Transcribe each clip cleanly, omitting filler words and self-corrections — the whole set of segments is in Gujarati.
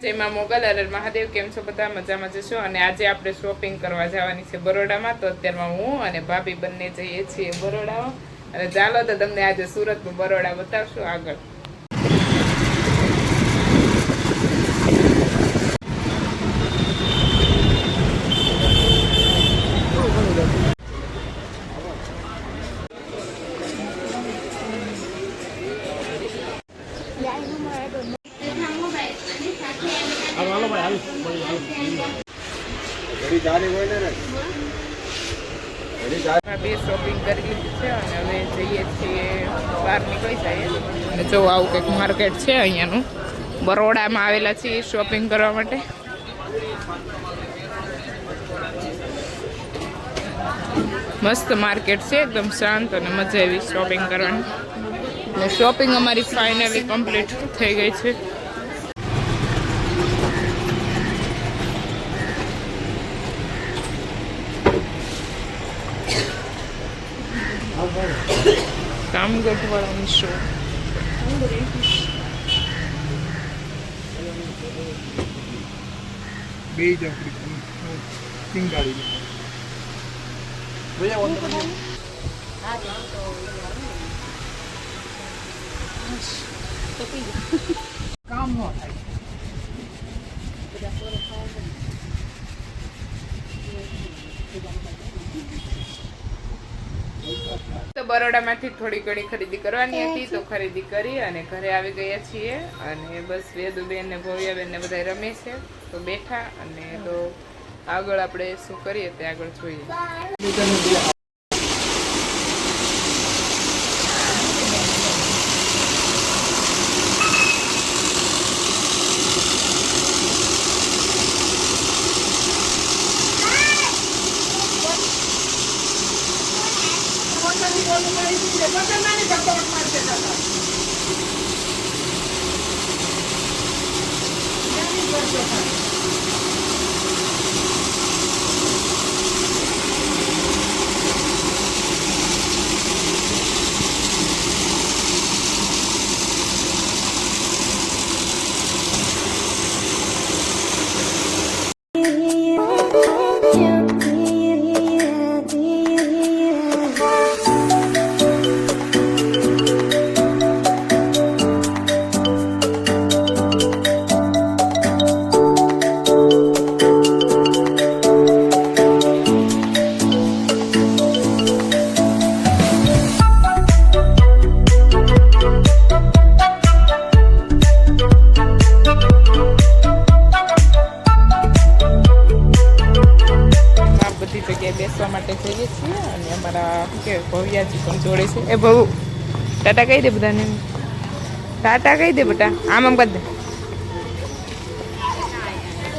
जय मां मोगल हर महादेव केम छो बता मजाમાં જશો અને આજે આપણે શોપિંગ કરવા જવાની છે બરોડામાં તો અત્યારમાં હું અને ભાભી બંને જઈએ છીએ બરોડામાં અને ચાલો તો તમને આજે સુરતનું બરોડા બતાવશું આગળ બે શોપિંગ કરી લીધી છે અને હવે જઈએ છીએ બહાર નીકળી જઈએ અને જો આવું કંઈક માર્કેટ છે અહીંયાનું બરોડામાં આવેલા છીએ શોપિંગ કરવા માટે મસ્ત માર્કેટ છે એકદમ શાંત અને મજા આવી શોપિંગ કરવાની અને શોપિંગ અમારી ફાઇનલી કમ્પ્લીટ થઈ ગઈ છે કામગઢ વાળાની શો બે જ સિંગાડી કામ ન થાય તો બરોડામાંથી થોડી ઘણી ખરીદી કરવાની હતી તો ખરીદી કરી અને ઘરે આવી ગયા છીએ અને બસ વેદુબેન ને ભવ્યાબેન ને બધા રમે છે તો બેઠા અને તો આગળ આપણે શું કરીએ તે આગળ જોઈએ બેસવા માટે જઈએ છીએ અને અમારા કે ભવ્યાજી પણ જોડે છે એ બહુ ટાટા કહી દે બધાને ટાટા કહી દે બેટા આમ આમ કરી દે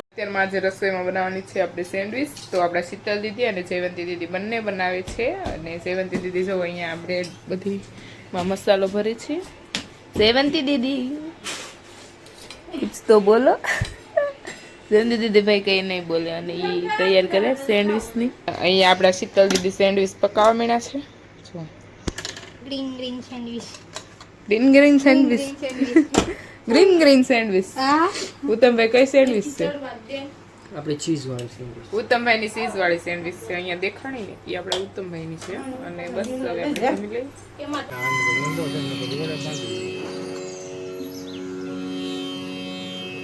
અત્યારમાં આજે રસોઈમાં બનાવવાની છે આપણે સેન્ડવીચ તો આપણા શીતલ દીદી અને જયવંતી દીદી બંને બનાવે છે અને જયવંતી દીદી જો અહીંયા બ્રેડ બધીમાં મસાલો ભરે છે જયવંતી દીદી કુછ તો બોલો જયવંતી દીદી ભાઈ કંઈ નહીં બોલે અને એ તૈયાર કરે સેન્ડવીચની અહીંયા આપણા શીતલ દીદી સેન્ડવીચ પકાવવા મીણા છે જો green green sandwich green sandwich Uttambhai કઈ સેન્ડવીચ છે આપણે ચીઝ વાળી સેન્ડવીચ ઉત્તમભાઈની ચીઝ વાળી સેન્ડવીચ છે અહીંયા દેખાણી ને એ આપણા ઉત્તમભાઈની છે અને બસ હવે આપણે જમી લઈએ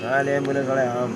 હા લે બોલે ગળે આમ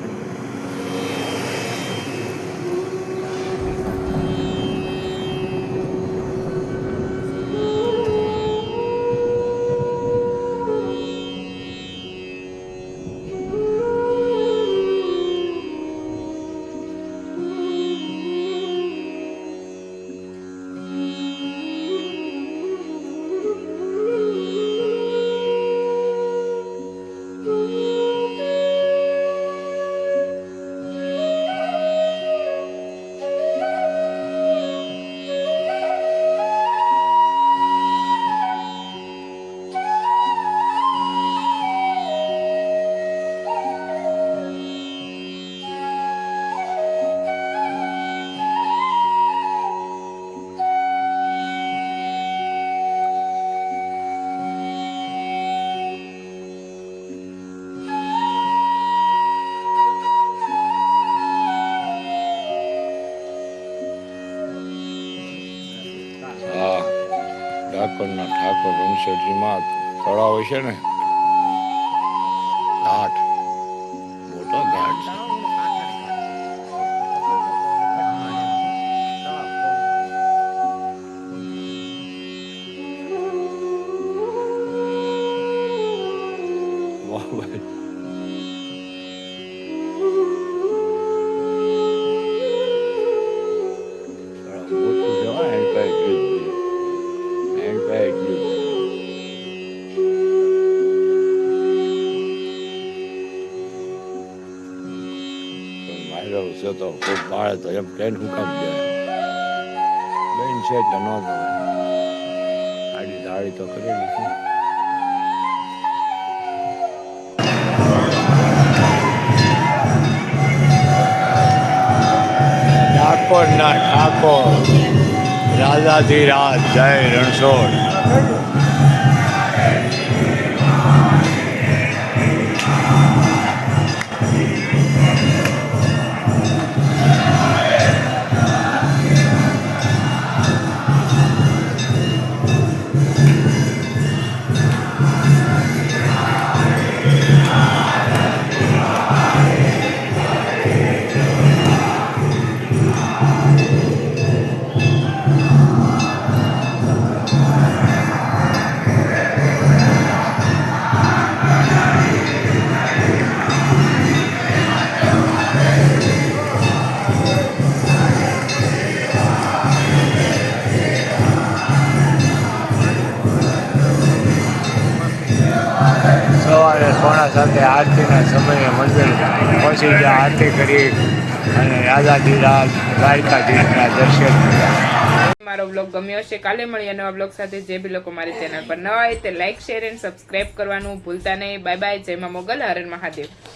કેશોદરીમાં તળાવ છે ને, ઘાટ, મોટો ઘાટ છે. વાહ ભાઈ. મોટું છે હો, હેન્ડપેક યુદ્ધ. હેન્ડપેક યુદ્ધ. પણ માયરો છે તો ખૂબ બાળે તો એમ કહીને હું કામ જાય. બેન છે એટલે ન જવાય. આડી દાડી તો કરેલી છે. ઠાકોરના ઠાકોર, રાજાધીરાજ જય રણછોડ. સવારે 6:30 આરતીના સમયે મંદિર પહોંચી ગયા, આરતી કરી અને રાજાધીરાજ દ્વારકાધીશના દર્શન કર્યા. મારો બ્લોગ ગમ્યો હશે. કાલે મળીએ નવા બ્લોગ સાથે. જે બી લોકો મારી ચેનલ પર નવા હોય તે લાઈક, શેર એન્ડ સબસ્ક્રાઇબ કરવાનું ભૂલતા નહીં. Bye bye. જય મા મોગલ. હર હર મહાદેવ.